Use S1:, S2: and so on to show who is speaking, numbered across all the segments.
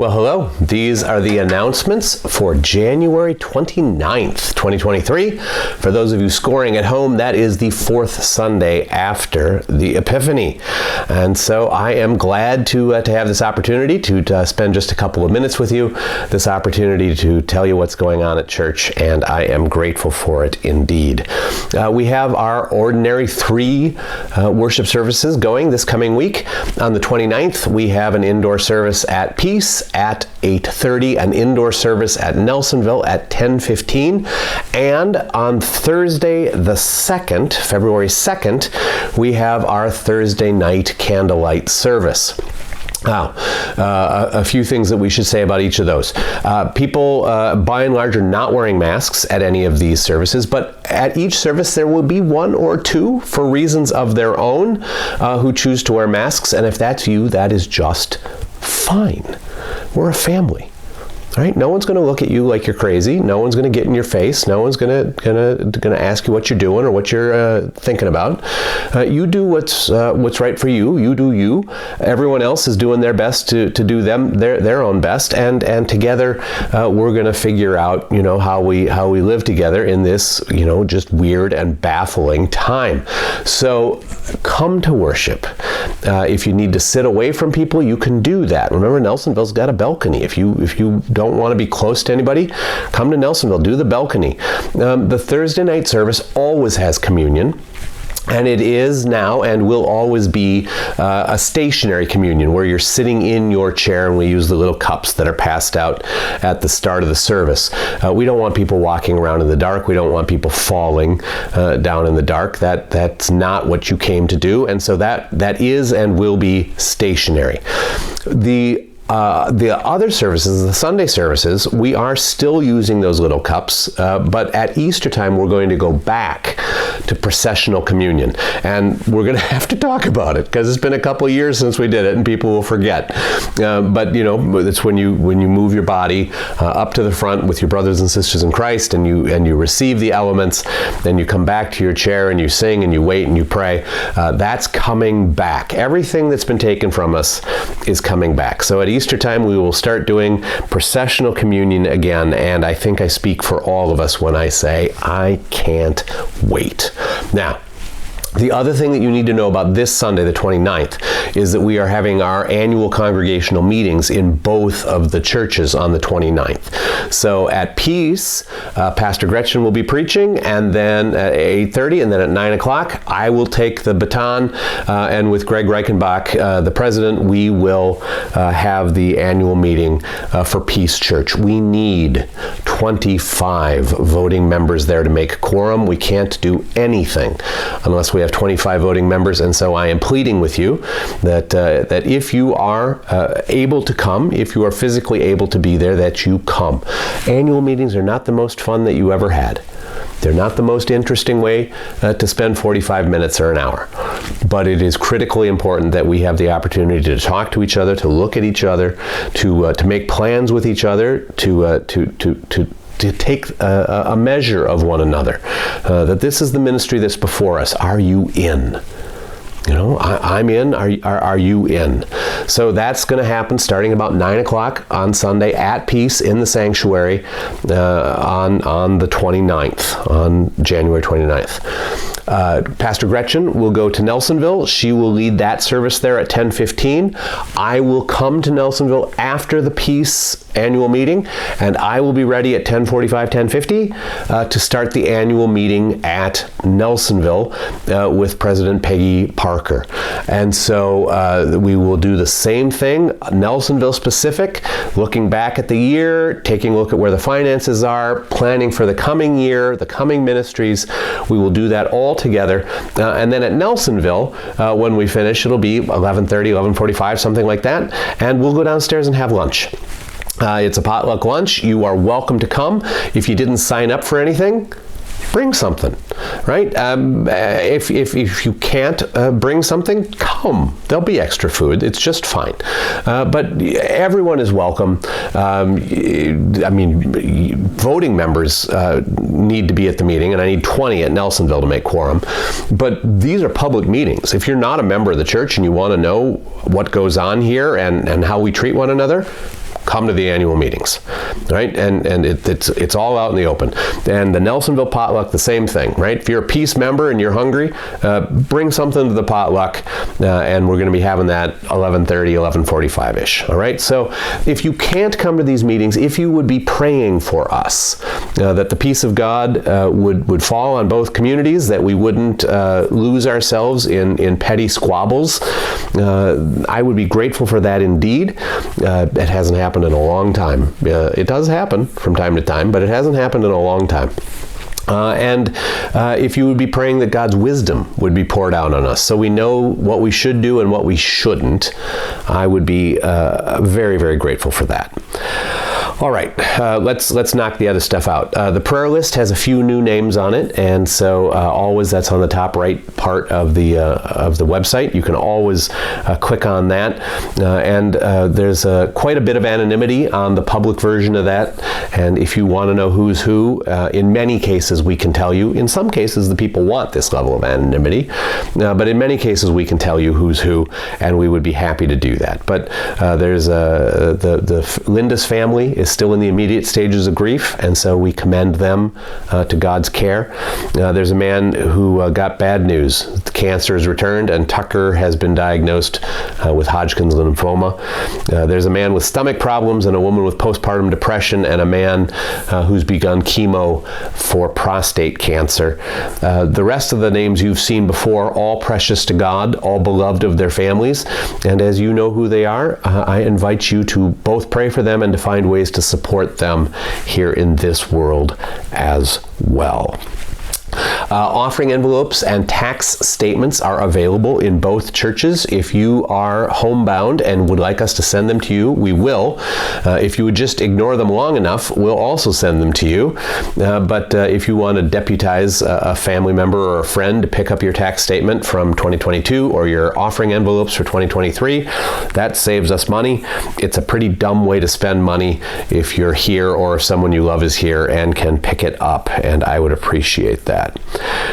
S1: Well, hello. These are the announcements for January 29th, 2023. For those of you scoring at home, that is the fourth Sunday after the Epiphany. And so I am glad to have this opportunity to spend just a couple of minutes with you, this opportunity to tell you what's going on at church, and I am grateful for it indeed. We have our ordinary three worship services going this coming week. On the 29th, we have an indoor service at Peace at 8:30, an indoor service at Nelsonville at 10:15, and on Thursday the 2nd, February 2nd, we have our Thursday night candlelight service. Now, a few things that we should say about each of those. People, by and large, are not wearing masks at any of these services, but at each service there will be one or two, for reasons of their own, who choose to wear masks, and if that's you, that is just fine. We're a family. All right? No one's going to look at you like you're crazy. No one's going to get in your face. No one's going to ask you what you're doing or what you're thinking about. You do what's right for you. You do you. Everyone else is doing their best to do their own best, and together we're going to figure out how we live together in this just weird and baffling time. So come to worship. If you need to sit away from people, you can do that. Remember, Nelsonville's got a balcony. If you don't want to be close to anybody, come to Nelsonville, do the balcony. The Thursday night service always has communion. And it is now and will always be a stationary communion where you're sitting in your chair, and we use the little cups that are passed out at the start of the service. We don't want people walking around in the dark. We don't want people falling down in the dark. That's not what you came to do. And so that is and will be stationary. The other services, the Sunday services, we are still using those little cups, but at Easter time we're going to go back to processional communion, and we're going to have to talk about it because it's been a couple of years since we did it, and people will forget. But it's when you move your body up to the front with your brothers and sisters in Christ, and you receive the elements, then you come back to your chair and you sing and you wait and you pray. That's coming back. Everything that's been taken from us is coming back. So at Easter time, we will start doing processional communion again, and I think I speak for all of us when I say I can't wait. Now, the other thing that you need to know about this Sunday, the 29th, is that we are having our annual congregational meetings in both of the churches on the 29th. So at Peace, Pastor Gretchen will be preaching, and then at 8:30, and then at 9 o'clock, I will take the baton, and with Greg Reichenbach, the president, we will have the annual meeting for Peace Church. We need 25 voting members there to make quorum. We can't do anything unless we have 25 voting members, and so I am pleading with you that if you are able to come, if you are physically able to be there, that you come. Annual meetings are not the most fun that you ever had. They're not the most interesting way to spend 45 minutes or an hour, but it is critically important that we have the opportunity to talk to each other, to look at each other, to make plans with each other, to take a measure of one another, that this is the ministry that's before us. Are you in? I'm in. Are you in? So that's going to happen starting about 9 o'clock on Sunday at Peace in the sanctuary on the 29th, on January 29th. Pastor Gretchen will go to Nelsonville. She will lead that service there at 10:15. I will come to Nelsonville after the Peace annual meeting, and I will be ready at 10:45, 10:50 to start the annual meeting at Nelsonville with President Peggy Parker. And so we will do the same thing, Nelsonville specific, looking back at the year, taking a look at where the finances are, planning for the coming year, the coming ministries. We will do that all together. And then at Nelsonville, when we finish, it'll be 11:30, 11:45, something like that, and we'll go downstairs and have lunch. It's a potluck lunch. You are welcome to come. If you didn't sign up for anything, bring something, right? If you can't bring something, come. There'll be extra food. It's just fine. But everyone is welcome. Voting members need to be at the meeting, and I need 20 at Nelsonville to make quorum. But these are public meetings. If you're not a member of the church and you want to know what goes on here and how we treat one another, come to the annual meetings, right? And it's all out in the open. And the Nelsonville potluck, the same thing, right? If you're a Peace member and you're hungry, bring something to the potluck, and we're going to be having that 11:30, 11:45-ish, all right? So if you can't come to these meetings, if you would be praying for us, that the peace of God would fall on both communities, that we wouldn't lose ourselves in petty squabbles, I would be grateful for that indeed. It hasn't happened in a long time. It does happen from time to time, but it hasn't happened in a long time. And if you would be praying that God's wisdom would be poured out on us so we know what we should do and what we shouldn't, I would be very, very grateful for that. All right, let's knock the other stuff out. The prayer list has a few new names on it, and so always that's on the top right part of the website. You can always click on that, and there's quite a bit of anonymity on the public version of that. And if you want to know who's who, in many cases we can tell you. In some cases, the people want this level of anonymity, but in many cases we can tell you who's who, and we would be happy to do that. But there's the Lindis family is still in the immediate stages of grief, and so we commend them to God's care. There's a man who got bad news. The cancer has returned, and Tucker has been diagnosed with Hodgkin's lymphoma. There's a man with stomach problems, and a woman with postpartum depression, and a man who's begun chemo for prostate cancer. The rest of the names you've seen before, all precious to God, all beloved of their families, and as you know who they are, I invite you to both pray for them and to find ways to support them here in this world as well. Offering envelopes and tax statements are available in both churches. If you are homebound and would like us to send them to you, we will. If you would just ignore them long enough, we'll also send them to you. But if you want to deputize a family member or a friend to pick up your tax statement from 2022 or your offering envelopes for 2023, that saves us money. It's a pretty dumb way to spend money if you're here or if someone you love is here and can pick it up, and I would appreciate that.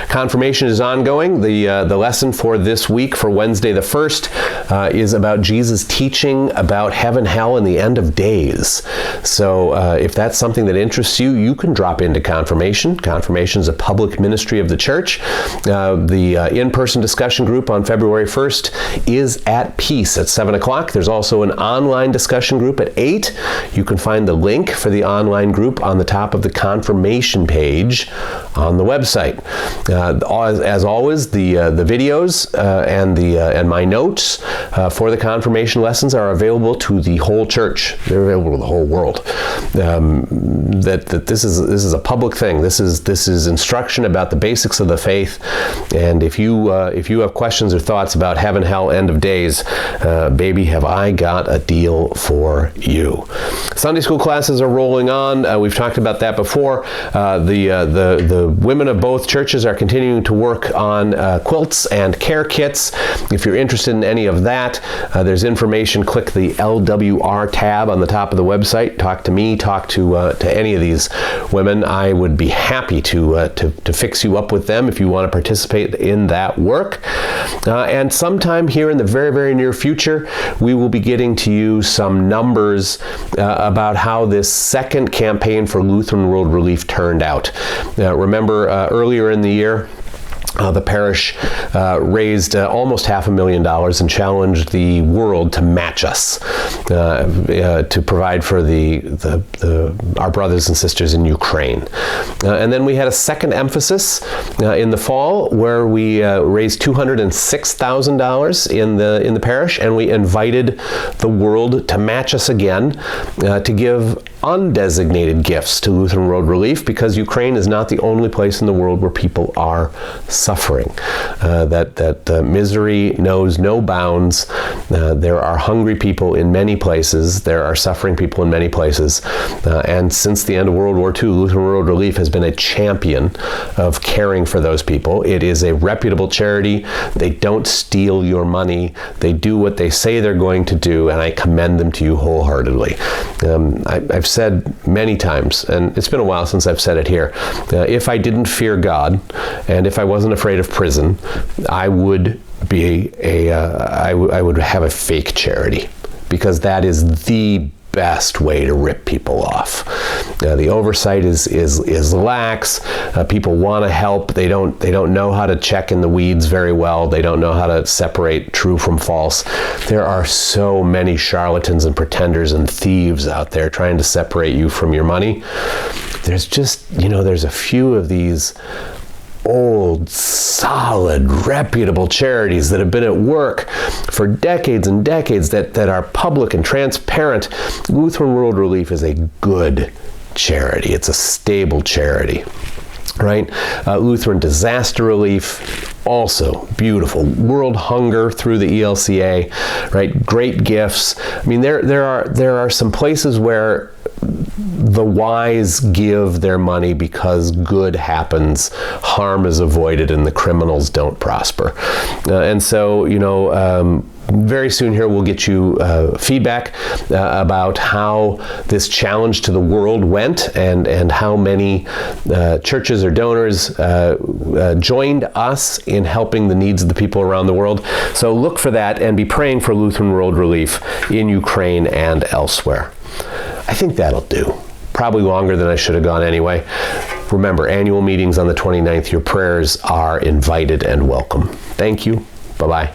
S1: Confirmation is ongoing. The lesson for this week, for Wednesday the 1st, is about Jesus' teaching about heaven, hell, and the end of days. So if that's something that interests you, you can drop into Confirmation. Confirmation is a public ministry of the church. The in-person discussion group on February 1st is at Peace at 7 o'clock. There's also an online discussion group at 8. You can find the link for the online group on the top of the Confirmation page on the website. As always, the videos and my notes for the confirmation lessons are available to the whole church. They're available to the whole world. That this is a public thing. This is instruction about the basics of the faith. And if you have questions or thoughts about heaven, hell, end of days, baby, have I got a deal for you. Sunday school classes are rolling on. We've talked about that before. The women of both churches are continuing to work on quilts and care kits. If you're interested in any of that, there's information. Click the LWR tab on the top of the website. Talk to me. Talk to any of these women. I would be happy to fix you up with them if you want to participate in that work. And sometime here in the very, very near future, we will be getting to you some numbers about how this second campaign for Lutheran World Relief turned out. Remember, earlier in the year, the parish raised almost $500,000 and challenged the world to match us to provide for our brothers and sisters in Ukraine. And then we had a second emphasis in the fall where we raised $206,000 in the parish, and we invited the world to match us again to give undesignated gifts to Lutheran World Relief, because Ukraine is not the only place in the world where people are suffering. That misery knows no bounds. There are hungry people in many places. There are suffering people in many places. And since the end of World War II, Lutheran World Relief has been a champion of caring for those people. It is a reputable charity. They don't steal your money. They do what they say they're going to do, and I commend them to you wholeheartedly. I've said many times, and it's been a while since I've said it here, if I didn't fear God and if I wasn't afraid of prison, I would be I would have a fake charity, because that is the best way to rip people off. The oversight is lax. People want to help. They don't know how to check in the weeds very well. They don't know how to separate true from false. There are so many charlatans and pretenders and thieves out there trying to separate you from your money. There's just, there's a few of these old, solid, reputable charities that have been at work for decades and decades that are public and transparent. Lutheran World Relief is a good charity. It's a stable charity, right? Lutheran Disaster Relief, also beautiful. World Hunger through the ELCA, right? Great gifts. I mean, there are some places where the wise give their money because good happens, harm is avoided, and the criminals don't prosper. And so, very soon here we'll get you feedback about how this challenge to the world went and how many churches or donors joined us in helping the needs of the people around the world. So look for that and be praying for Lutheran World Relief in Ukraine and elsewhere. I think that'll do. Probably longer than I should have gone anyway. Remember, annual meetings on the 29th. Your prayers are invited and welcome. Thank you. Bye-bye.